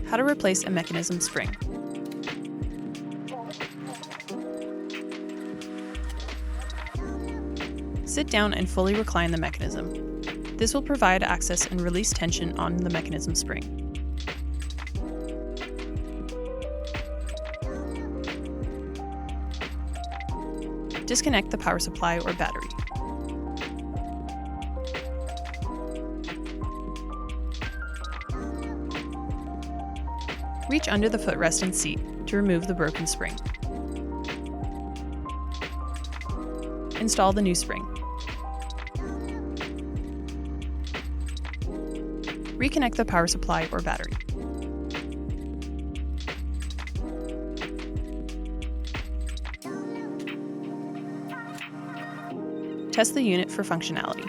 How to replace a mechanism spring. Sit down and fully recline the mechanism. This will provide access and release tension on the mechanism spring. Disconnect the power supply or battery. Reach under the footrest and seat to remove the broken spring. Install the new spring. Reconnect the power supply or battery. Test the unit for functionality.